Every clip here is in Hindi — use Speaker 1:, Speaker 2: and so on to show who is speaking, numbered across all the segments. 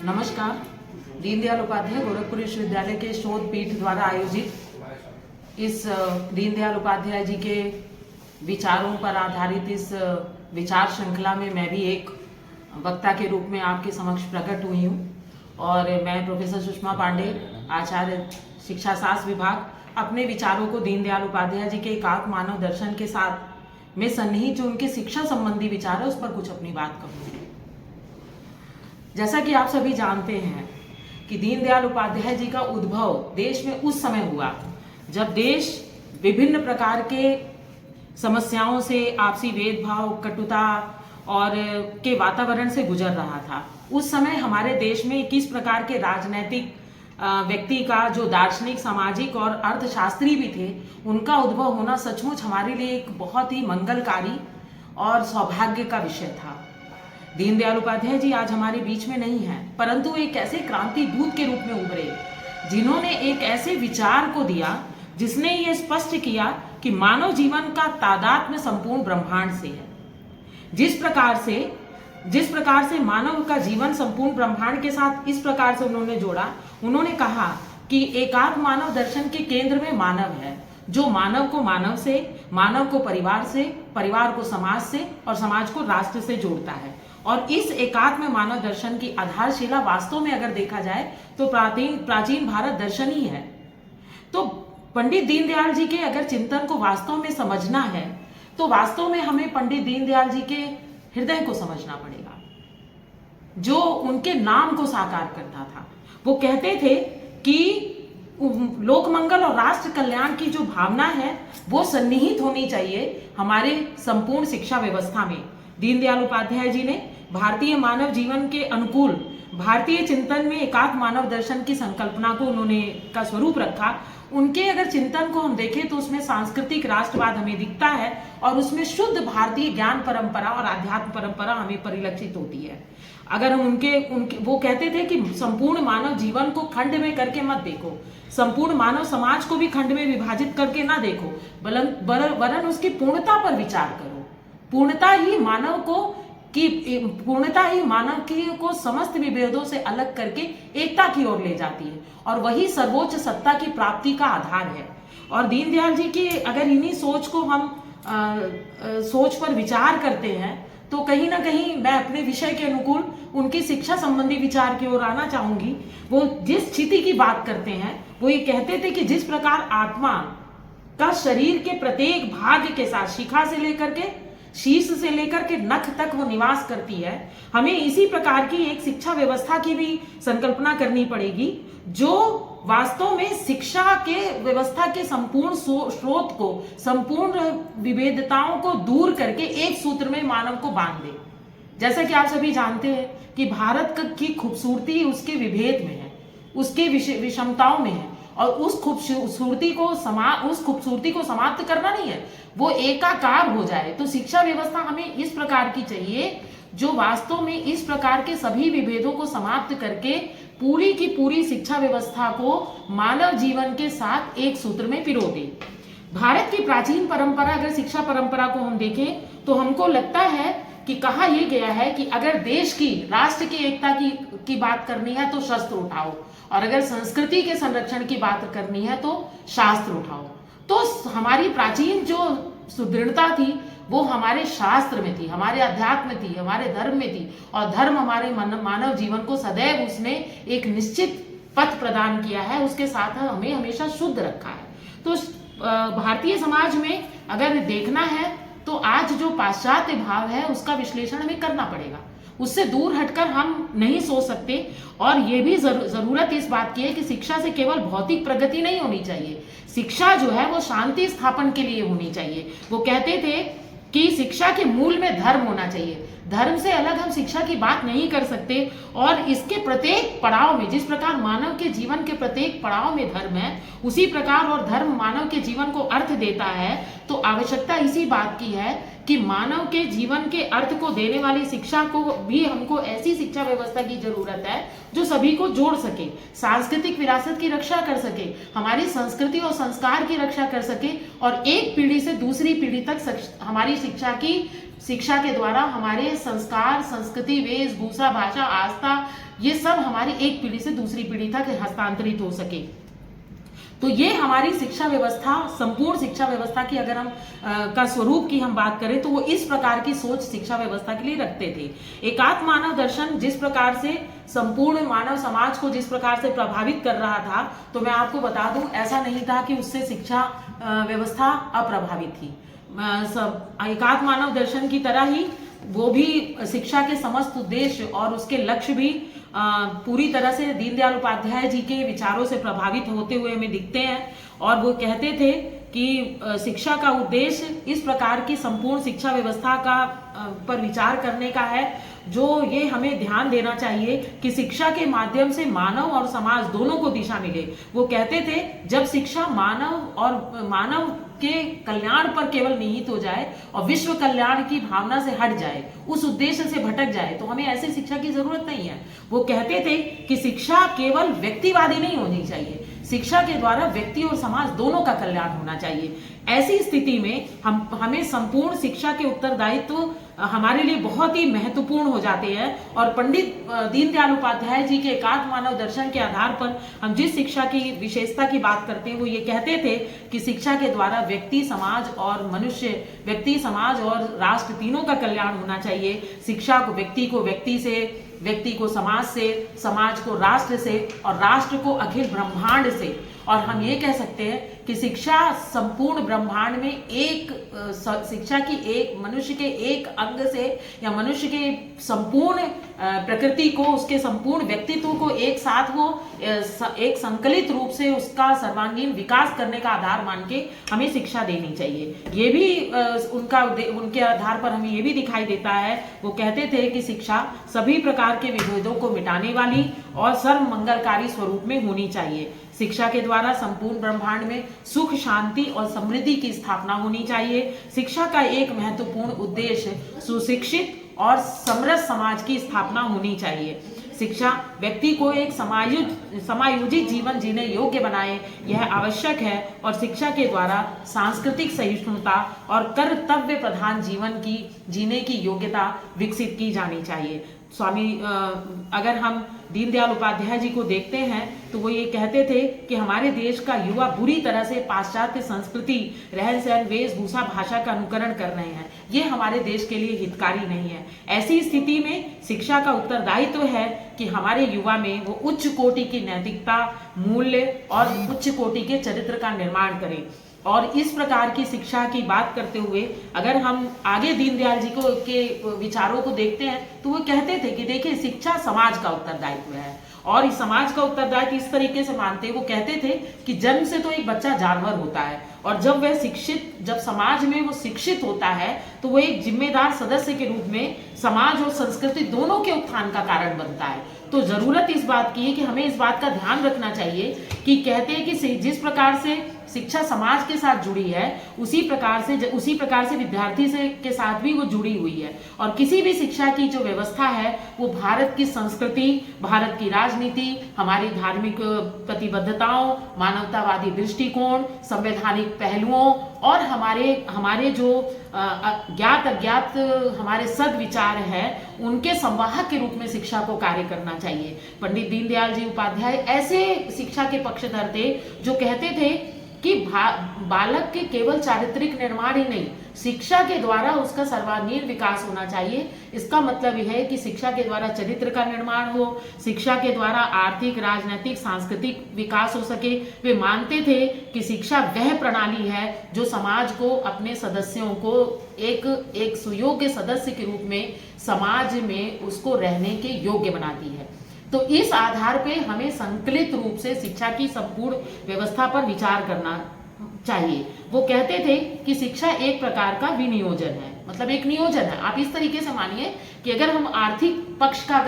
Speaker 1: नमस्कार। दीनदयाल उपाध्याय गोरखपुर विश्वविद्यालय के शोध पीठ द्वारा आयोजित इस दीनदयाल उपाध्याय जी के विचारों पर आधारित इस विचार श्रृंखला में मैं भी एक वक्ता के रूप में आपके समक्ष प्रकट हुई हूँ। और मैं प्रोफेसर सुषमा पांडे, आचार्य शिक्षा शास्त्र विभाग, अपने विचारों को दीनदयाल उपाध्याय जी के एकात्म मानव दर्शन के साथ में सन्निहित जो उनके शिक्षा संबंधी विचार है उस पर कुछ अपनी बात कहूँगी। जैसा कि आप सभी जानते हैं कि दीनदयाल उपाध्याय जी का उद्भव देश में उस समय हुआ जब देश विभिन्न प्रकार के समस्याओं से, आपसी भेदभाव, कटुता और के वातावरण से गुजर रहा था। उस समय हमारे देश में किस प्रकार के राजनैतिक व्यक्ति का, जो दार्शनिक, सामाजिक और अर्थशास्त्री भी थे, उनका उद्भव होना सचमुच हमारे लिए एक बहुत ही मंगलकारी और सौभाग्य का विषय था। दीनदयाल उपाध्याय जी आज हमारे बीच में नहीं हैं, परंतु एक ऐसे क्रांति दूत के रूप में उभरे जिन्होंने एक ऐसे विचार को दिया जिसने ये स्पष्ट किया कि मानव जीवन का तादात्म्य संपूर्ण ब्रह्मांड से है। जिस प्रकार से मानव का जीवन संपूर्ण ब्रह्मांड के साथ इस प्रकार से उन्होंने जोड़ा, उन्होंने कहा कि एकात्म मानव दर्शन के केंद्र में मानव है, जो मानव को मानव से, मानव को परिवार से, परिवार को समाज से और समाज को राष्ट्र से जोड़ता है। और इस एकात्म मानव दर्शन की आधारशिला वास्तव में अगर देखा जाए तो प्राचीन भारत दर्शन ही है। तो पंडित दीनदयाल जी के अगर चिंतन को वास्तव में समझना है तो वास्तव में हमें पंडित दीनदयाल जी के हृदय को समझना पड़ेगा, जो उनके नाम को साकार करता था। वो कहते थे कि लोक मंगल और राष्ट्र कल्याण की जो भावना है वो सन्निहित होनी चाहिए हमारे संपूर्ण शिक्षा व्यवस्था में। दीनदयाल उपाध्याय जी ने भारतीय मानव जीवन के अनुकूल भारतीय चिंतन में एकात्म मानव दर्शन की संकल्पना को उन्होंने का स्वरूप रखा। उनके अगर चिंतन को हम देखें तो उसमें सांस्कृतिक राष्ट्रवाद हमें दिखता है और उसमें शुद्ध भारतीय ज्ञान परंपरा और आध्यात्म परंपरा हमें परिलक्षित होती है। अगर हम उनके वो कहते थे कि संपूर्ण मानव जीवन को खंड में करके मत देखो, संपूर्ण मानव समाज को भी खंड में विभाजित करके ना देखो, वरन उसकी पूर्णता पर विचार करो। पूर्णता ही मानव को समस्त विभेदों से अलग करके एकता की ओर ले जाती है और वही सर्वोच्च सत्ता की प्राप्ति का आधार है। और दीनदयाल जी की अगर इन्हीं सोच को हम सोच पर विचार करते हैं तो कहीं ना कहीं मैं अपने विषय के अनुकूल उनकी शिक्षा संबंधी विचार की ओर आना चाहूंगी। वो जिस स्थिति की बात करते हैं वो ये कहते थे कि जिस प्रकार आत्मा का शरीर के प्रत्येक भाग के साथ, शिखा से लेकर के, शीर्ष से लेकर के नख तक वो निवास करती है, हमें इसी प्रकार की एक शिक्षा व्यवस्था की भी संकल्पना करनी पड़ेगी जो वास्तव में शिक्षा के व्यवस्था के संपूर्ण स्रोत को, संपूर्ण विभेदताओं को दूर करके एक सूत्र में मानव को बांध दे। जैसा कि आप सभी जानते हैं कि भारत की खूबसूरती उसके विभेद में है, उसके विषमताओं में है, और उस खूबसूरती को समाप्त करना नहीं है, वो एकाकार हो जाए। तो शिक्षा व्यवस्था हमें इस प्रकार की चाहिए जो वास्तव में इस प्रकार के सभी विभेदों को समाप्त करके पूरी की पूरी शिक्षा व्यवस्था को मानव जीवन के साथ एक सूत्र में पिरो दे। भारत की प्राचीन परंपरा, अगर शिक्षा परंपरा को हम देखें तो हमको लगता है कि कहा यह गया है कि अगर देश की, राष्ट्र की एकता की बात करनी है तो शस्त्र उठाओ, और अगर संस्कृति के संरक्षण की बात करनी है तो शास्त्र उठाओ। तो हमारी प्राचीन जो सुदृढ़ता थी वो हमारे शास्त्र में थी, हमारे अध्यात्म में थी, हमारे धर्म में थी, और धर्म हमारे मानव जीवन को सदैव उसने एक निश्चित पथ प्रदान किया है, उसके साथ हमें हमेशा शुद्ध रखा है। तो भारतीय समाज में अगर देखना है तो आज जो पाश्चात्य भाव है उसका विश्लेषण हमें करना पड़ेगा, उससे दूर हटकर हम नहीं सोच सकते। और ये भी जरूरत इस बात की है कि शिक्षा से केवल भौतिक प्रगति नहीं होनी चाहिए, शिक्षा जो है वो शांति स्थापन के लिए होनी चाहिए। वो कहते थे कि शिक्षा के मूल में धर्म होना चाहिए, धर्म से अलग हम शिक्षा की बात नहीं कर सकते। और इसके प्रत्येक पड़ाव में, जिस प्रकार मानव के जीवन के प्रत्येक पड़ाव में धर्म है, उसी प्रकार और धर्म मानव के जीवन को अर्थ देता है। तो आवश्यकता इसी बात की है कि मानव के जीवन के अर्थ को देने वाली शिक्षा को भी हमको ऐसी शिक्षा व्यवस्था की जरूरत है जो सभी को जोड़ सके, सांस्कृतिक विरासत की रक्षा कर सके, हमारी संस्कृति और संस्कार की रक्षा कर सके और एक पीढ़ी से दूसरी पीढ़ी तक हमारी शिक्षा के द्वारा हमारे संस्कार, संस्कृति, वेशभूषा, भाषा, आस्था, ये सब हमारी एक पीढ़ी से दूसरी पीढ़ी तक हस्तांतरित हो सके। तो ये हमारी शिक्षा व्यवस्था, संपूर्ण शिक्षा व्यवस्था की अगर हम का स्वरूप की हम बात करें तो वो इस प्रकार की सोच शिक्षा व्यवस्था के लिए रखते थे। एकात्म मानव दर्शन जिस प्रकार से संपूर्ण मानव समाज को जिस प्रकार से प्रभावित कर रहा था, तो मैं आपको बता दूं ऐसा नहीं था कि उससे शिक्षा व्यवस्था अप्रभावित थी। एकात्म मानव दर्शन की तरह ही वो भी शिक्षा के समस्त उद्देश्य और उसके लक्ष्य भी पूरी तरह से दीनदयाल उपाध्याय जी के विचारों से प्रभावित होते हुए हमें दिखते हैं। और वो कहते थे कि शिक्षा का उद्देश्य इस प्रकार की संपूर्ण शिक्षा व्यवस्था का पर विचार करने का है, जो ये हमें ध्यान देना चाहिए कि शिक्षा के माध्यम से मानव और समाज दोनों को दिशा मिले। वो कहते थे जब शिक्षा मानव के कल्याण पर केवल निहित हो जाए और विश्व कल्याण की भावना से हट जाए, उस उद्देश्य से भटक जाए, तो हमें ऐसी शिक्षा की जरूरत नहीं है। वो कहते थे कि शिक्षा केवल व्यक्तिवादी नहीं होनी चाहिए, शिक्षा के द्वारा व्यक्ति और समाज दोनों का कल्याण होना चाहिए। ऐसी स्थिति में हमें संपूर्ण शिक्षा के उत्तरदायित्व हमारे लिए बहुत ही महत्वपूर्ण हो जाते हैं। और पंडित दीनदयाल उपाध्याय जी के एकात्म मानव दर्शन के आधार पर हम जिस शिक्षा की विशेषता की बात करते हैं वो ये कहते थे कि शिक्षा के द्वारा व्यक्ति समाज और राष्ट्र तीनों का कल्याण होना चाहिए। शिक्षा को व्यक्ति से, व्यक्ति को समाज से, समाज को राष्ट्र से और राष्ट्र को अखिल ब्रह्मांड से। और हम ये कह सकते हैं कि शिक्षा संपूर्ण ब्रह्मांड में शिक्षा की एक मनुष्य के एक अंग से या मनुष्य के संपूर्ण प्रकृति को, उसके संपूर्ण व्यक्तित्व को एक साथ वो एक संकलित रूप से उसका सर्वांगीण विकास करने का आधार मान के हमें शिक्षा देनी चाहिए। ये भी उनके आधार पर हमें ये भी दिखाई देता है। वो कहते थे कि शिक्षा सभी प्रकार के विभेदों को मिटाने वाली और सर्व मंगलकारी स्वरूप में होनी चाहिए। शिक्षा के द्वारा संपूर्ण ब्रह्मांड में सुख, शांति और समृद्धि की स्थापना होनी चाहिए। शिक्षा का एक महत्वपूर्ण उद्देश्य सुशिक्षित और समृद्ध समाज की स्थापना होनी चाहिए। शिक्षा व्यक्ति को एक समायोजित जीवन जीने योग्य बनाए, यह आवश्यक है। और शिक्षा के द्वारा सांस्कृतिक सहिष्णुता और कर्तव्य प्रधान जीवन की जीने की योग्यता विकसित की जानी चाहिए। अगर हम दीनदयाल उपाध्याय जी को देखते हैं तो वो ये कहते थे कि हमारे देश का युवा बुरी तरह से पाश्चात्य संस्कृति, रहन सहन, वेशभूषा, भाषा का अनुकरण कर रहे हैं। ये हमारे देश के लिए हितकारी नहीं है। ऐसी स्थिति में शिक्षा का उत्तरदायित्व है कि हमारे युवा में वो उच्च कोटि की नैतिकता, मूल्य और उच्च कोटि के चरित्र का निर्माण करें। और इस प्रकार की शिक्षा की बात करते हुए अगर हम आगे दीनदयाल जी के विचारों को देखते हैं तो वो कहते थे कि देखिए शिक्षा समाज का उत्तरदायित्व है। और इस समाज का उत्तरदायित्व इस तरीके से मानते वो कहते थे कि जन्म से तो एक बच्चा जानवर होता है और जब समाज में वो शिक्षित होता है तो वो एक जिम्मेदार सदस्य के रूप में समाज और संस्कृति दोनों के उत्थान का कारण बनता है। तो जरूरत इस बात की है कि हमें इस बात का ध्यान रखना चाहिए कि कहते हैं कि जिस प्रकार से शिक्षा समाज के साथ जुड़ी है उसी प्रकार से विद्यार्थी के साथ भी वो जुड़ी हुई है। और किसी भी शिक्षा की जो व्यवस्था है वो भारत की संस्कृति, भारत की राजनीति, हमारी धार्मिक प्रतिबद्धताओं, मानवतावादी दृष्टिकोण, संवैधानिक पहलुओं और हमारे जो ज्ञात अज्ञात हमारे सद्विचार हैं उनके संवाहक के रूप में शिक्षा को कार्य करना चाहिए। पंडित दीनदयाल जी उपाध्याय ऐसे शिक्षा के पक्षधर थे जो कहते थे कि बालक के केवल चारित्रिक निर्माण ही नहीं, शिक्षा के द्वारा उसका सर्वांगीण विकास होना चाहिए। इसका मतलब यह है कि शिक्षा के द्वारा चरित्र का निर्माण हो, शिक्षा के द्वारा आर्थिक, राजनीतिक, सांस्कृतिक विकास हो सके। वे मानते थे कि शिक्षा वह प्रणाली है जो समाज को, अपने सदस्यों को एक सुयोग्य सदस्य के रूप में समाज में उसको रहने के योग्य बनाती है। तो इस आधार पे हमें संकलित रूप से शिक्षा की संपूर्ण व्यवस्था पर विचार करना चाहिए। वो कहते थे कि शिक्षा एक प्रकार का विनियोजन है, मतलब एक नियोजन है। आप इस तरीके से मानिए कि अगर हम आर्थिक पक्ष का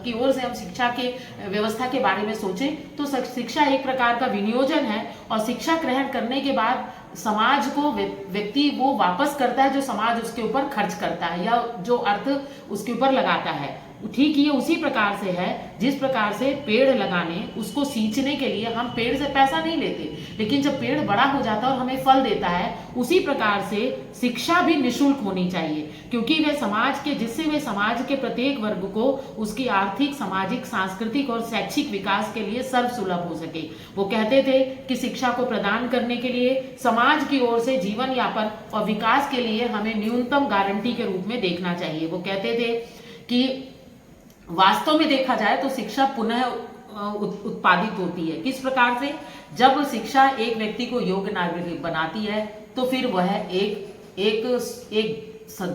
Speaker 1: की ओर से हम शिक्षा के व्यवस्था के बारे में सोचें तो शिक्षा एक प्रकार का विनियोजन है। और शिक्षा ग्रहण करने के बाद समाज को व्यक्ति वो वापस करता है जो समाज उसके ऊपर खर्च करता है या जो अर्थ उसके ऊपर लगाता है। ठीक ये उसी प्रकार से है जिस प्रकार से पेड़ लगाने, उसको सींचने के लिए हम पेड़ से पैसा नहीं लेते, लेकिन जब पेड़ बड़ा हो जाता है और हमें फल देता है, उसी प्रकार से शिक्षा भी निःशुल्क होनी चाहिए, क्योंकि वे समाज के, जिससे वे समाज के प्रत्येक वर्ग को उसकी आर्थिक, सामाजिक, सांस्कृतिक और शैक्षिक विकास के लिए सर्वसुलभ हो सके। वो कहते थे कि शिक्षा को प्रदान करने के लिए समाज की ओर से जीवन यापन और विकास के लिए हमें न्यूनतम गारंटी के रूप में देखना चाहिए। वो कहते थे कि वास्तव में देखा जाए तो शिक्षा पुनः उत्पादित होती है। किस प्रकार से? जब शिक्षा एक व्यक्ति को योग्य नागरिक बनाती है तो फिर वह एक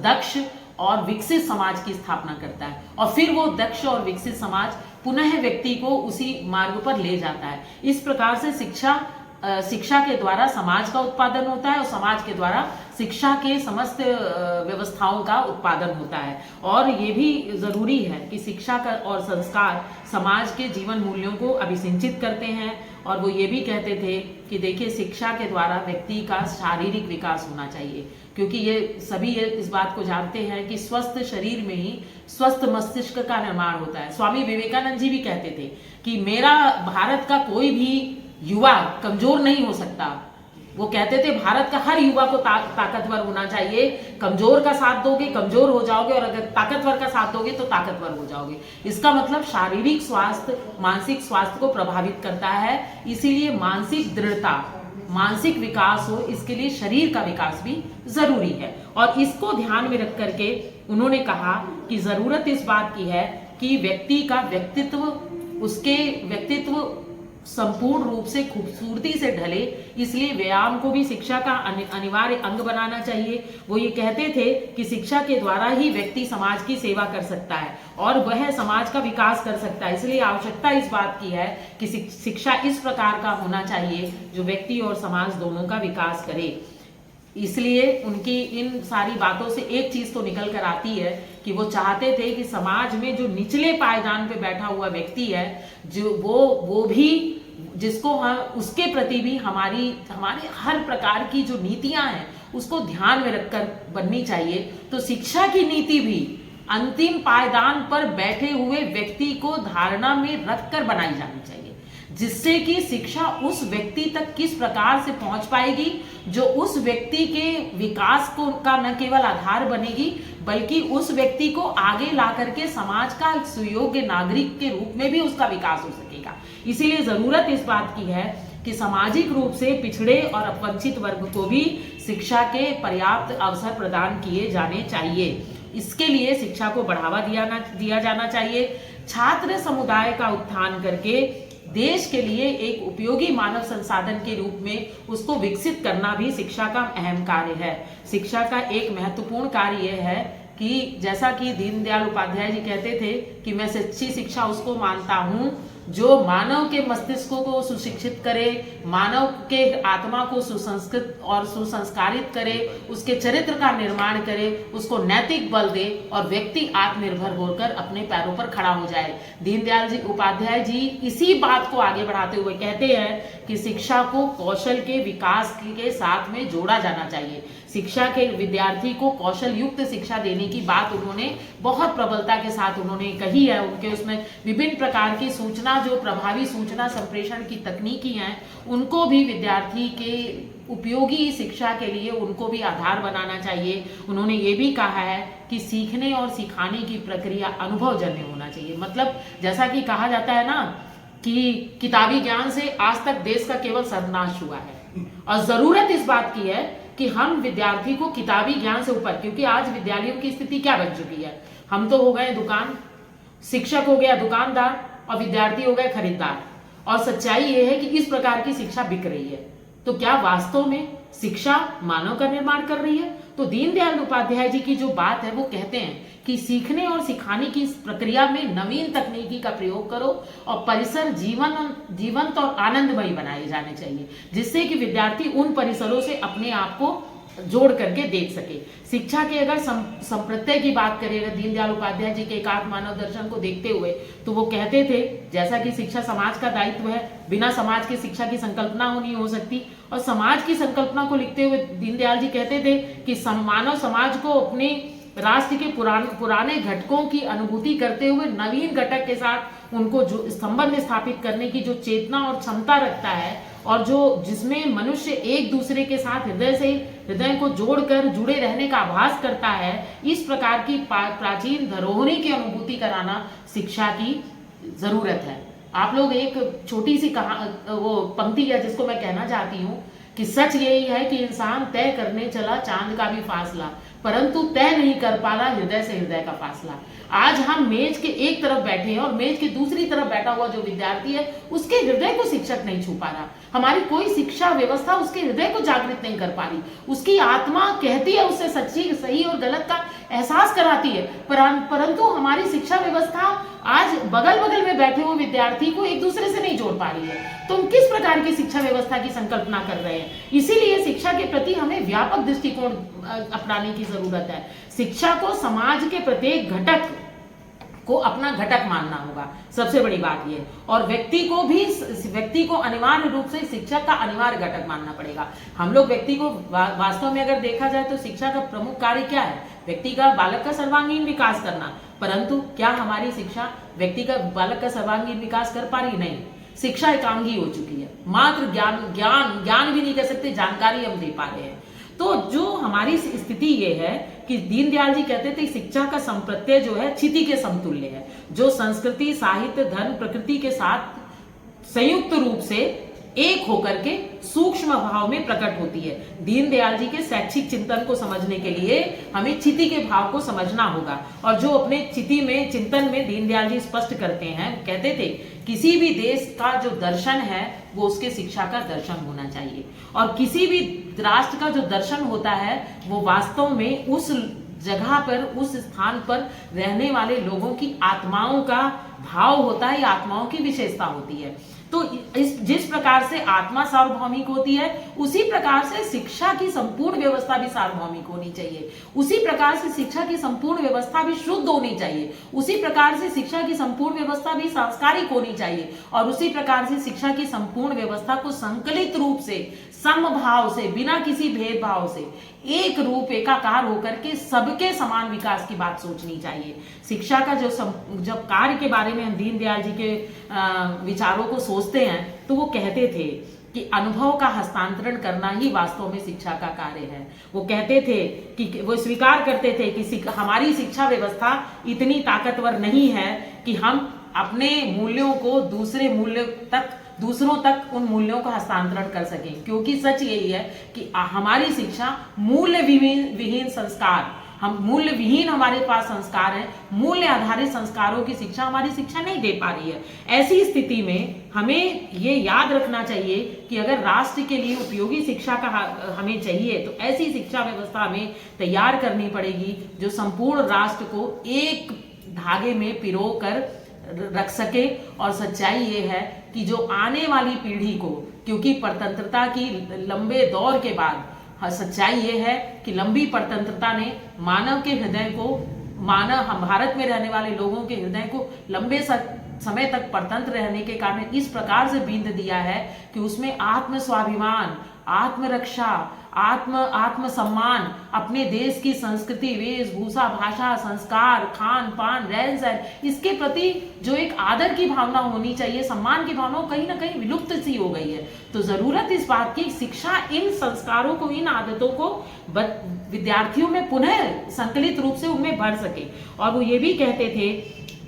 Speaker 1: दक्ष और विकसित समाज की स्थापना करता है, और फिर वो दक्ष और विकसित समाज पुनः व्यक्ति को उसी मार्ग पर ले जाता है। इस प्रकार से शिक्षा के द्वारा समाज का उत्पादन होता है और समाज के द्वारा शिक्षा के समस्त व्यवस्थाओं का उत्पादन होता है। और ये भी जरूरी है कि शिक्षा का और संस्कार समाज के जीवन मूल्यों को अभिसिंचित करते हैं। और वो ये भी कहते थे कि देखिए, शिक्षा के द्वारा व्यक्ति का शारीरिक विकास होना चाहिए, क्योंकि ये सभी इस बात को जानते हैं कि स्वस्थ शरीर में ही स्वस्थ मस्तिष्क का निर्माण होता है। स्वामी विवेकानंद जी भी कहते थे कि मेरा भारत का कोई भी युवा कमजोर नहीं हो सकता। वो कहते थे भारत का हर युवा को ताकतवर होना चाहिए। कमजोर का साथ दोगे कमजोर हो जाओगे, और अगर ताकतवर का साथ दोगे तो ताकतवर हो जाओगे। इसका मतलब शारीरिक स्वास्थ्य मानसिक स्वास्थ्य को प्रभावित करता है। इसीलिए मानसिक दृढ़ता, मानसिक विकास हो, इसके लिए शरीर का विकास भी जरूरी है। और इसको ध्यान में रख करके उन्होंने कहा कि जरूरत इस बात की है कि व्यक्ति का व्यक्तित्व, उसके व्यक्तित्व संपूर्ण रूप से खूबसूरती से ढले, इसलिए व्यायाम को भी शिक्षा का अनिवार्य अंग बनाना चाहिए। वो ये कहते थे कि शिक्षा के द्वारा ही व्यक्ति समाज की सेवा कर सकता है और वह समाज का विकास कर सकता है। इसलिए आवश्यकता इस बात की है कि शिक्षा इस प्रकार का होना चाहिए जो व्यक्ति और समाज दोनों का विकास करे। इसलिए उनकी इन सारी बातों से एक चीज तो निकल कर आती है कि वो चाहते थे कि समाज में जो निचले पायदान पे बैठा हुआ व्यक्ति है, जो वो भी, जिसको हम, उसके प्रति भी हमारे हर प्रकार की जो नीतियां हैं उसको ध्यान में रखकर बननी चाहिए। तो शिक्षा की नीति भी अंतिम पायदान पर बैठे हुए व्यक्ति को धारणा में रखकर बनाई जानी चाहिए, जिससे कि शिक्षा उस व्यक्ति तक किस प्रकार से पहुंच पाएगी, जो उस व्यक्ति के विकास को का न केवल आधार बनेगी, बल्कि उस व्यक्ति को आगे ला करके समाज का सुयोग्य नागरिक के रूप में भी उसका विकास हो सकेगा। इसीलिए जरूरत इस बात की है कि सामाजिक रूप से पिछड़े और अपवंचित वर्ग को भी शिक्षा के पर्याप्त अवसर प्रदान किए जाने चाहिए। इसके लिए शिक्षा को बढ़ावा दिया जाना चाहिए। छात्र समुदाय का उत्थान करके देश के लिए एक उपयोगी मानव संसाधन के रूप में उसको विकसित करना भी शिक्षा का अहम कार्य है। शिक्षा का एक महत्वपूर्ण कार्य यह है कि जैसा कि दीनदयाल उपाध्याय जी कहते थे कि मैं सच्ची शिक्षा उसको मानता हूँ जो मानव के मस्तिष्क को सुशिक्षित करे, मानव के आत्मा को सुसंस्कृत और सुसंस्कारित करे, उसके चरित्र का निर्माण करे, उसको नैतिक बल दे और व्यक्ति आत्मनिर्भर होकर अपने पैरों पर खड़ा हो जाए। दीनदयाल जी उपाध्याय जी इसी बात को आगे बढ़ाते हुए कहते हैं कि शिक्षा को कौशल के विकास के साथ में जोड़ा जाना चाहिए। शिक्षा के विद्यार्थी को कौशल युक्त शिक्षा देने की बात उन्होंने बहुत प्रबलता के साथ उन्होंने कही है। उनके उसमें विभिन्न प्रकार की सूचना, जो प्रभावी सूचना संप्रेषण की तकनीकी हैं, उनको भी विद्यार्थी के उपयोगी शिक्षा के लिए उनको भी आधार बनाना चाहिए। उन्होंने ये भी कहा है कि सीखने और सिखाने की प्रक्रिया अनुभवजन्य होना चाहिए। मतलब जैसा कि कहा जाता है ना कि किताबी ज्ञान से आज तक देश का केवल सर्वनाश हुआ है, और जरूरत इस बात की है कि हम विद्यार्थी को किताबी ज्ञान से ऊपर, क्योंकि आज विद्यालयों की स्थिति क्या बन चुकी है, हम तो हो गए दुकान, शिक्षक हो गया दुकानदार और विद्यार्थी हो गए खरीदार। और सच्चाई ये है कि इस प्रकार की शिक्षा बिक रही है। तो क्या वास्तव में शिक्षा मानव का निर्माण कर रही है? तो दीनदयाल उपाध्याय जी की जो बात है वो कहते हैं कि सीखने और सिखाने की इस प्रक्रिया में नवीन तकनीकी का प्रयोग करो और परिसर जीवंत और आनंदमयी बनाए जाने चाहिए, जिससे कि विद्यार्थी उन परिसरों से अपने आप को जोड़ करके देख सके। शिक्षा के अगर संप्रत्यय की बात करें, अगर दीनदयाल उपाध्याय जी के एकात्म मानव दर्शन को देखते हुए, तो वो कहते थे जैसा कि शिक्षा समाज का दायित्व है, बिना समाज के शिक्षा की संकल्पना नहीं हो सकती। और समाज की संकल्पना को लिखते हुए दीनदयाल जी कहते थे कि मानव समाज को अपने राष्ट्र के पुराने घटकों की अनुभूति करते हुए नवीन घटक के साथ उनको जो संबंध स्थापित करने की जो चेतना और क्षमता रखता है, और जो जिसमें मनुष्य एक दूसरे के साथ हृदय को जोड़कर जुड़े रहने का आभास करता है, इस प्रकार की प्राचीन धरोहरों की अनुभूति कराना शिक्षा की जरूरत है। आप लोग एक छोटी सी वो पंक्ति है जिसको मैं कहना चाहती हूँ कि सच यही है कि इंसान तय करने चला चांद का भी फासला, परंतु तय नहीं कर पा रहा हृदय से हृदय का फासला। आज हम मेज के एक तरफ बैठे हैं और मेज की दूसरी तरफ बैठा हुआ जो विद्यार्थी है, उसके हृदय को शिक्षक नहीं छू पा रहा। हमारी कोई शिक्षा व्यवस्था उसके हृदय को जागृत नहीं कर पा रही। उसकी आत्मा कहती है, उससे सच्ची सही और गलत का एहसास कराती है, परंतु हमारी शिक्षा व्यवस्था आज बगल बगल में बैठे हुए विद्यार्थी को एक दूसरे से नहीं जोड़ पा रही है। तो हम किस प्रकार की शिक्षा व्यवस्था की संकल्पना कर रहे हैं? इसीलिए शिक्षा के प्रति हमें व्यापक दृष्टिकोण अपनाने की जरूरत है। शिक्षा को समाज के प्रत्येक घटक को अपना घटक मानना होगा, सबसे बड़ी बात यह। और व्यक्ति को अनिवार्य रूप से शिक्षा का अनिवार्य घटक मानना पड़ेगा। हम लोग व्यक्ति को वास्तव में अगर देखा जाए तो शिक्षा का प्रमुख कार्य क्या है? व्यक्ति का, बालक का सर्वांगीण विकास करना। परंतु क्या हमारी शिक्षा व्यक्ति का, बालक का सर्वांगीण विकास कर पा रही? नहीं। शिक्षा एकांगी हो चुकी है। मात्र ज्ञान भी नहीं कह सकते, जानकारी हम दे पा रहे हैं। तो जो हमारी स्थिति ये है कि दीनदयाल जी कहते थे शिक्षा का संप्रत्यय जो है क्षिति के समतुल्य है, जो संस्कृति, साहित्य, धर्म, प्रकृति के साथ संयुक्त रूप से एक होकर के सूक्ष्म भाव में प्रकट होती है। दीनदयाल जी के शैक्षिक चिंतन को समझने के लिए हमें क्षिति के भाव को समझना होगा। और जो अपने क्षिति में चिंतन में दीनदयाल जी स्पष्ट करते हैं, कहते थे किसी भी देश का जो दर्शन है वो उसके शिक्षा का दर्शन होना चाहिए, और किसी भी राष्ट्र का जो दर्शन होता है वो वास्तव में उस जगह पर, उस स्थान पर रहने वाले लोगों की आत्माओं का भाव होता है, या आत्माओं की विशेषता होती है। तो जिस प्रकार से आत्मा सार्वभौमिक होती है, उसी प्रकार से शिक्षा की संपूर्ण व्यवस्था भी सार्वभौमिक होनी चाहिए। उसी प्रकार से शिक्षा की संपूर्ण व्यवस्था भी शुद्ध होनी चाहिए। उसी प्रकार से शिक्षा की संपूर्ण व्यवस्था भी सांस्कारिक होनी चाहिए। और उसी प्रकार से शिक्षा की संपूर्ण व्यवस्था को संकलित रूप से, समभाव से, बिना किसी भेदभाव से एक रूप एकाकार होकर के सबके समान विकास की बात सोचनी चाहिए। शिक्षा का जब कार्य के बारे में हम दीनदयाल जी के विचारों को सोचते हैं, तो वो कहते थे कि अनुभव का हस्तांतरण करना ही वास्तव में शिक्षा का कार्य है। वो कहते थे कि वो स्वीकार करते थे कि हमारी शिक्षा व्यवस्था इतनी ताकतवर नहीं है कि हम अपने मूल्यों को दूसरों तक उन मूल्यों का हस्तांतरण कर सकें, क्योंकि सच यही है कि हमारी शिक्षा मूल्य विहीन संस्कार, हम मूल्य विहीन, हमारे पास संस्कार है, मूल्य आधारित संस्कारों की शिक्षा हमारी शिक्षा नहीं दे पा रही है। ऐसी स्थिति में हमें ये याद रखना चाहिए कि अगर राष्ट्र के लिए उपयोगी शिक्षा का हमें चाहिए, तो ऐसी शिक्षा व्यवस्था हमें तैयार करनी पड़ेगी जो संपूर्ण राष्ट्र को एक धागे में पिरो कर रख सके। और सच्चाई ये है कि जो आने वाली पीढ़ी को, क्योंकि परतंत्रता की लंबे दौर के बाद सच्चाई ये है कि लंबी परतंत्रता ने मानव के हृदय को, भारत में रहने वाले लोगों के हृदय को लंबे समय तक परतंत्र रहने के कारण इस प्रकार से बींध दिया है कि उसमें आत्म स्वाभिमान, आत्मरक्षा, आत्म सम्मान, अपने देश की संस्कृति, वेशभूषा, भाषा, संस्कार, खान पान, रहन सहन, इसके प्रति जो एक आदर की भावना होनी चाहिए, सम्मान की भावना कहीं ना कहीं विलुप्त सी हो गई है। तो जरूरत इस बात की शिक्षा इन संस्कारों को, इन आदतों को विद्यार्थियों में पुनः संकलित रूप से उनमें भर सके। और वो ये भी कहते थे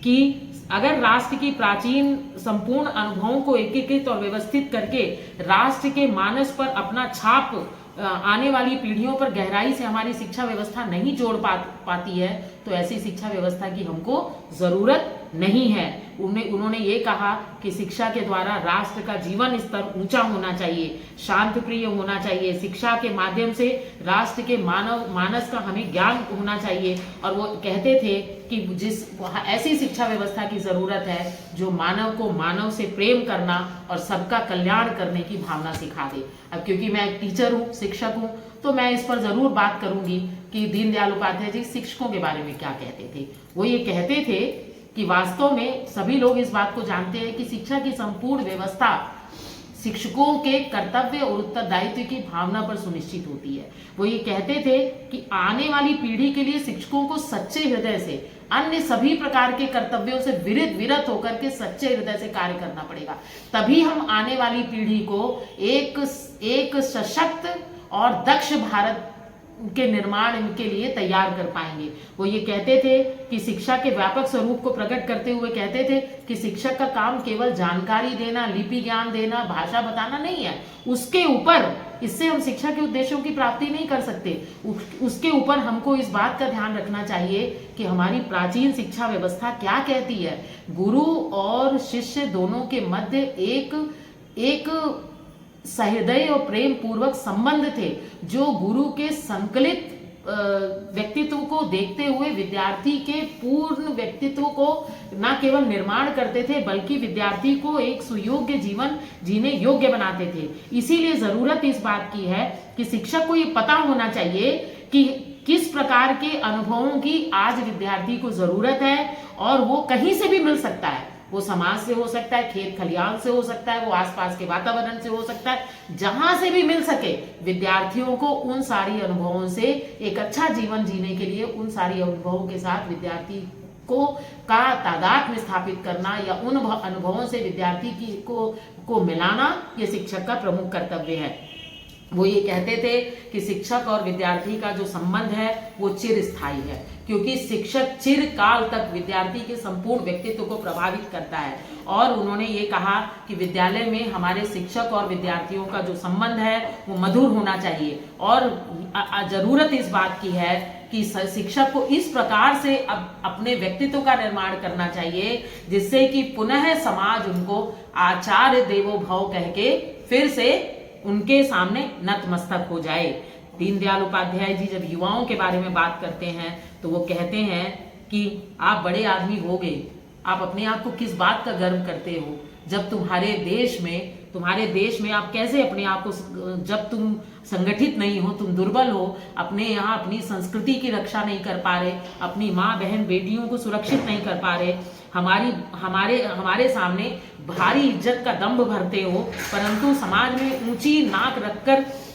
Speaker 1: कि अगर राष्ट्र की प्राचीन संपूर्ण अनुभवों को एकीकृत और व्यवस्थित करके राष्ट्र के मानस पर अपना छाप आने वाली पीढ़ियों पर गहराई से हमारी शिक्षा व्यवस्था नहीं जोड़ पाती है, तो ऐसी शिक्षा व्यवस्था की हमको जरूरत नहीं है। उन्होंने ये कहा कि शिक्षा के द्वारा राष्ट्र का जीवन स्तर ऊंचा होना चाहिए, शांत प्रिय होना चाहिए। शिक्षा के माध्यम से राष्ट्र के मानस का हमें ज्ञान होना चाहिए। और वो कहते थे कि ऐसी शिक्षा व्यवस्था की जरूरत है जो मानव को मानव से प्रेम करना और सबका कल्याण करने की भावना सिखा दे। अब क्योंकि मैं एक टीचर हूँ, शिक्षक हूँ, तो मैं इस पर जरूर बात करूंगी कि दीनदयाल उपाध्याय जी शिक्षकों के बारे में क्या कहते थे। वो ये कहते थे कि वास्तव में सभी लोग इस बात को जानते हैं कि शिक्षा की संपूर्ण व्यवस्था शिक्षकों के कर्तव्य और उत्तरदायित्व की भावना पर सुनिश्चित होती है। वो ये कहते थे कि आने वाली पीढ़ी के लिए शिक्षकों को सच्चे हृदय से अन्य सभी प्रकार के कर्तव्यों से विरत होकर के सच्चे हृदय से कार्य करना पड़ेगा। तभी हम आने वाली पीढ़ी को एक सशक्त और दक्ष भारत के निर्माण के लिए तैयार कर पाएंगे। वो ये कहते थे कि शिक्षा के व्यापक स्वरूप को प्रकट करते हुए कहते थे कि शिक्षक का काम केवल जानकारी देना, लिपि ज्ञान देना, भाषा बताना नहीं है। उसके ऊपर इससे हम शिक्षा के उद्देश्यों की प्राप्ति नहीं कर सकते। उसके ऊपर हमको इस बात का ध्यान रखना चाहिए कि हमारी प्राचीन शिक्षा व्यवस्था क्या कहती है। गुरु और शिष्य दोनों के मध्य एक सहृदय और प्रेम पूर्वक संबंध थे, जो गुरु के संकलित व्यक्तित्व को देखते हुए विद्यार्थी के पूर्ण व्यक्तित्व को न केवल निर्माण करते थे बल्कि विद्यार्थी को एक सुयोग्य जीवन जीने योग्य बनाते थे। इसीलिए जरूरत इस बात की है कि शिक्षक को ये पता होना चाहिए कि किस प्रकार के अनुभवों की आज विद्यार्थी को जरूरत है, और वो कहीं से भी मिल सकता है। वो समाज से हो सकता है, खेत खलियान से हो सकता है, वो आसपास के वातावरण से हो सकता है, जहां से भी मिल सके विद्यार्थियों को उन सारी अनुभवों से एक अच्छा जीवन जीने के लिए उन सारी अनुभवों के साथ विद्यार्थी को का तादाद में स्थापित करना या उन अनुभवों से विद्यार्थी को मिलाना, ये शिक्षक का प्रमुख कर्तव्य है। वो ये कहते थे कि शिक्षक और विद्यार्थी का जो संबंध है वो चिरस्थायी है, क्योंकि शिक्षक चिरकाल तक विद्यार्थी के संपूर्ण व्यक्तित्व को प्रभावित करता है। और उन्होंने ये कहा कि विद्यालय में हमारे शिक्षक और विद्यार्थियों का जो संबंध है वो मधुर होना चाहिए, और जरूरत इस बात की है कि शिक्षक को इस प्रकार से अपने व्यक्तित्व का निर्माण करना चाहिए जिससे कि पुनः समाज उनको आचार्य देवो भव कह के फिर से उनके सामने नतमस्तक हो जाए। दीनदयाल उपाध्याय जी जब युवाओं के बारे में बात करते हैं तो वो कहते हैं कि आप बड़े आदमी हो गए, आप अपने आप को किस बात का गर्व करते हो, जब तुम्हारे देश में आप कैसे अपने आप को, जब तुम संगठित नहीं हो, तुम दुर्बल हो, अपने यहाँ अपनी संस्कृति की रक्षा नहीं कर पा रहे, अपनी माँ बहन बेटियों को सुरक्षित नहीं कर पा रहे, हमारे सामने भारी इज्जत का दंभ भरते हो, परंतु समाज में ऊंची नाक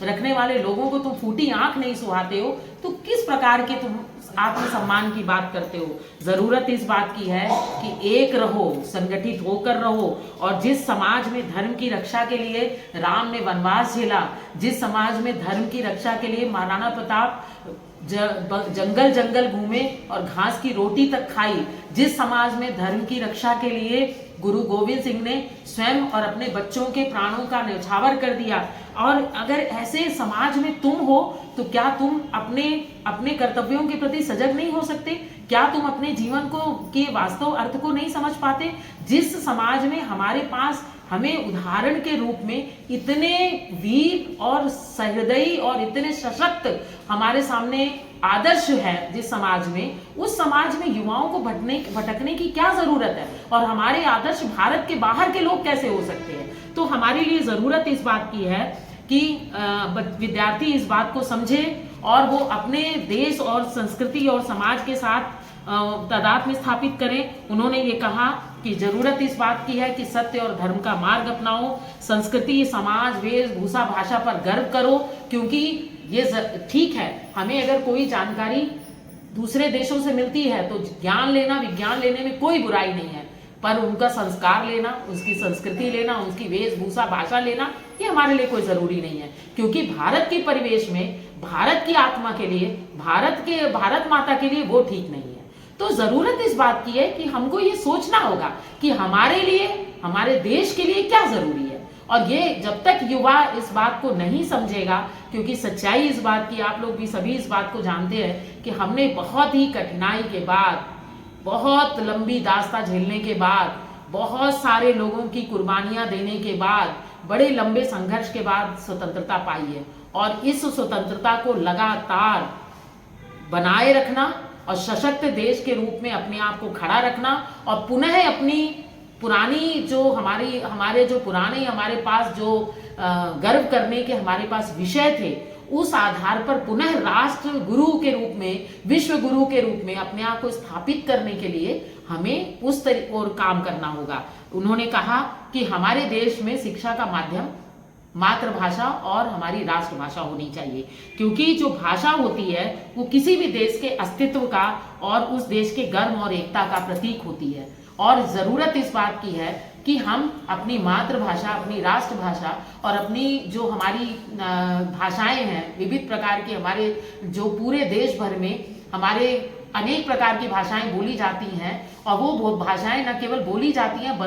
Speaker 1: रखने वाले लोगों को तुम फूटी आंख नहीं सुहाते हो, तो किस प्रकार के तुम आत्मसम्मान की बात करते हो। जरूरत इस बात की है कि एक रहो, संगठित होकर रहो, और जिस समाज में धर्म की रक्षा के लिए राम ने वनवास झेला, जिस समाज में धर्म की रक्षा के लिए महाराणा प्रताप जंगल जंगल घूमे और घास की रोटी तक खाई, जिस समाज में धर्म की रक्षा के लिए गुरु गोविंद सिंह ने स्वयं और अपने बच्चों के प्राणों का न्यौछावर कर दिया, और अगर ऐसे समाज में तुम हो तो क्या तुम अपने कर्तव्यों के प्रति सजग नहीं हो सकते? क्या तुम अपने जीवन के वास्तव अर्थ को नहीं समझ पाते? जिस समाज में हमें उदाहरण के रूप में इतने वीर और सहृदयी और इतने सशक्त हमारे सामने आदर्श है, जिस समाज में, उस समाज में युवाओं को भटकने की क्या जरूरत है? और हमारे आदर्श भारत के बाहर के लोग कैसे हो सकते हैं? तो हमारे लिए जरूरत इस बात की है कि विद्यार्थी इस बात को समझे और वो अपने देश और संस्कृति और समाज के साथ तादाद में स्थापित करें। उन्होंने ये कहा कि जरूरत इस बात की है कि सत्य और धर्म का मार्ग अपनाओ, संस्कृति, समाज, वेशभूषा, भाषा पर गर्व करो, क्योंकि ये ठीक है, हमें अगर कोई जानकारी दूसरे देशों से मिलती है तो ज्ञान लेना, विज्ञान लेने में कोई बुराई नहीं है, पर उनका संस्कार लेना, उसकी संस्कृति लेना, उसकी वेशभूषा, भाषा लेना, ये हमारे लिए कोई जरूरी नहीं है, क्योंकि भारत के परिवेश में, भारत की आत्मा के लिए, भारत माता के लिए वो ठीक नहीं है। तो जरूरत इस बात की है कि हमको ये सोचना होगा कि हमारे लिए, हमारे देश के लिए क्या जरूरी है, और ये जब तक युवा इस बात को नहीं समझेगा, क्योंकि सच्चाई इस बात की, आप लोग भी सभी इस बात को जानते हैं कि हमने बहुत ही कठिनाई के बाद, बहुत लंबी दास्ता झेलने के बाद, बहुत सारे लोगों की कुर्बानियां देने के बाद, बड़े लंबे संघर्ष के बाद स्वतंत्रता पाई है, और इस स्वतंत्रता को लगातार बनाए रखना और सशक्त देश के रूप में अपने आप को खड़ा रखना, और पुनः अपनी पुरानी जो हमारे पास जो गर्व करने के हमारे पास विषय थे, उस आधार पर पुनः राष्ट्र गुरु के रूप में, विश्व गुरु के रूप में अपने आप को स्थापित करने के लिए हमें उस और काम करना होगा। उन्होंने कहा कि हमारे देश में शिक्षा का माध्यम मातृभाषा और हमारी राष्ट्रभाषा होनी चाहिए, क्योंकि जो भाषा होती है वो किसी भी देश के अस्तित्व का और उस देश के गर्व और एकता का प्रतीक होती है। और जरूरत इस बात की है कि हम अपनी मातृभाषा, अपनी राष्ट्रभाषा और अपनी जो हमारी भाषाएं हैं, विविध प्रकार की, हमारे जो पूरे देश भर में हमारे अनेक प्रकार की भाषाएं बोली जाती हैं, और वो भाषाएं न केवल बोली जाती हैं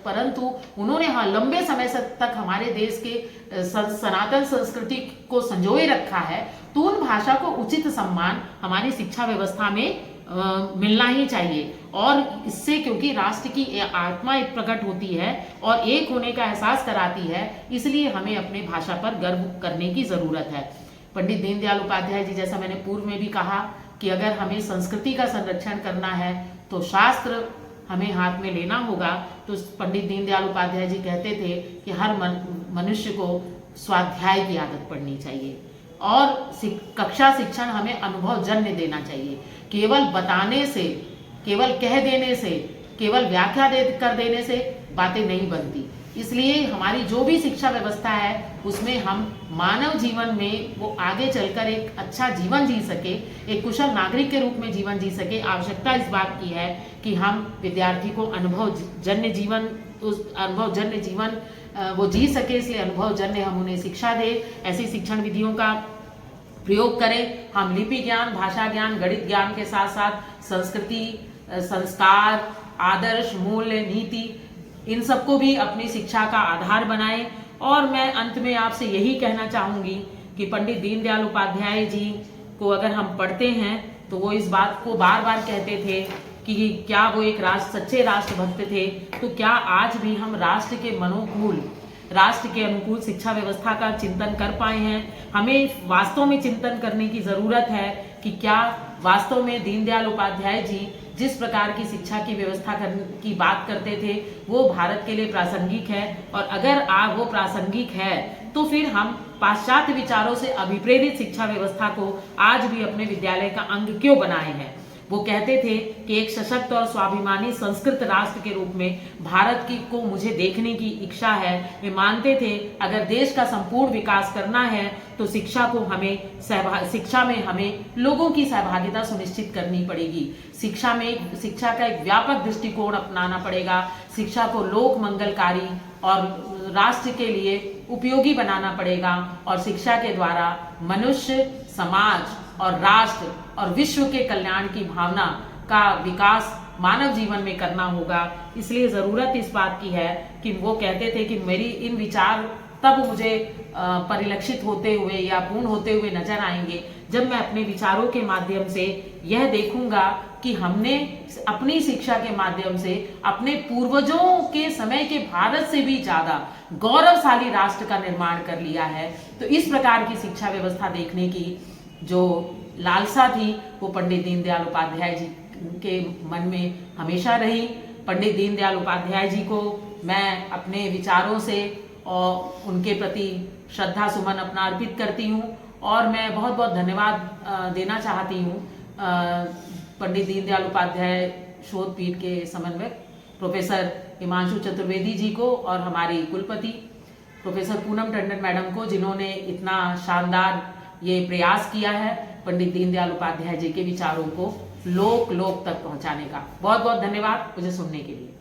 Speaker 1: परंतु उन्होंने लंबे समय से तक हमारे देश के सनातन संस्कृति को संजोए रखा है। तो उन भाषा को उचित सम्मान हमारी शिक्षा व्यवस्था में मिलना ही चाहिए। और इससे, क्योंकि राष्ट्र की आत्मा एक प्रकट होती है और एक होने का एहसास कराती है, इसलिए हमें अपने भाषा पर गर्व करने की जरूरत है। पंडित दीनदयाल उपाध्याय जी, जैसा मैंने पूर्व में भी कहा कि अगर हमें संस्कृति का संरक्षण करना है तो शास्त्र हमें हाथ में लेना होगा। तो पंडित दीनदयाल उपाध्याय जी कहते थे कि हर मनुष्य को स्वाध्याय की आदत पड़नी चाहिए और कक्षा शिक्षण हमें अनुभव जन्य देना चाहिए। केवल बताने से, केवल कह देने से, केवल व्याख्या कर देने से बातें नहीं बनती। इसलिए हमारी जो भी शिक्षा व्यवस्था है उसमें हम मानव जीवन में वो आगे चलकर एक अच्छा जीवन जी सके, एक कुशल नागरिक के रूप में जीवन जी सके। आवश्यकता इस बात की है कि हम विद्यार्थी को अनुभव जन्य जीवन वो जी सके, इसलिए अनुभव जन्य हम उन्हें शिक्षा दें। ऐसी शिक्षण विधियों का प्रयोग करें। हम लिपि ज्ञान, भाषा ज्ञान, गणित ज्ञान के साथ साथ संस्कृति, संस्कार, आदर्श, मूल्य, नीति, इन सबको भी अपनी शिक्षा का आधार बनाएं। और मैं अंत में आपसे यही कहना चाहूंगी कि पंडित दीनदयाल उपाध्याय जी को अगर हम पढ़ते हैं तो वो इस बात को बार बार कहते थे कि क्या वो एक सच्चे राष्ट्रभक्त थे, तो क्या आज भी हम राष्ट्र के अनुकूल शिक्षा व्यवस्था का चिंतन कर पाए हैं। हमें वास्तव में चिंतन करने की जरूरत है कि क्या वास्तव में दीनदयाल उपाध्याय जी जिस प्रकार की शिक्षा की व्यवस्था की बात करते थे वो भारत के लिए प्रासंगिक है, और अगर वो प्रासंगिक है तो फिर हम पाश्चात्य विचारों से अभिप्रेरित शिक्षा व्यवस्था को आज भी अपने विद्यालय का अंग क्यों बनाए हैं। वो कहते थे कि एक सशक्त और स्वाभिमानी संस्कृत राष्ट्र के रूप में भारत को मुझे देखने की इच्छा है। वे मानते थे अगर देश का संपूर्ण विकास करना है तो शिक्षा में हमें लोगों की सहभागिता सुनिश्चित करनी पड़ेगी। शिक्षा का एक व्यापक दृष्टिकोण अपनाना पड़ेगा। शिक्षा को लोक मंगलकारी और राष्ट्र के लिए उपयोगी बनाना पड़ेगा, और शिक्षा के द्वारा मनुष्य, समाज और राष्ट्र और विश्व के कल्याण की भावना का विकास मानव जीवन में करना होगा। इसलिए जरूरत इस बात की है कि वो कहते थे कि मेरी इन विचार तब मुझे परिलक्षित होते हुए या पूर्ण होते हुए नजर आएंगे जब मैं अपने विचारों के माध्यम से यह देखूंगा कि हमने अपनी शिक्षा के माध्यम से अपने पूर्वजों के समय के भारत से भी ज्यादा गौरवशाली राष्ट्र का निर्माण कर लिया है। तो इस प्रकार की शिक्षा व्यवस्था देखने की जो लालसा थी वो पंडित दीनदयाल उपाध्याय जी के मन में हमेशा रही। पंडित दीनदयाल उपाध्याय जी को मैं अपने विचारों से और उनके प्रति श्रद्धा सुमन अपना अर्पित करती हूँ, और मैं बहुत बहुत धन्यवाद देना चाहती हूँ पंडित दीनदयाल उपाध्याय शोध पीठ के समन्वयक प्रोफेसर हिमांशु चतुर्वेदी जी को और हमारी कुलपति प्रोफेसर पूनम टंडन मैडम को, जिन्होंने इतना शानदार ये प्रयास किया है पंडित दीनदयाल उपाध्याय जी के विचारों को लोक तक पहुंचाने का। बहुत बहुत धन्यवाद मुझे सुनने के लिए।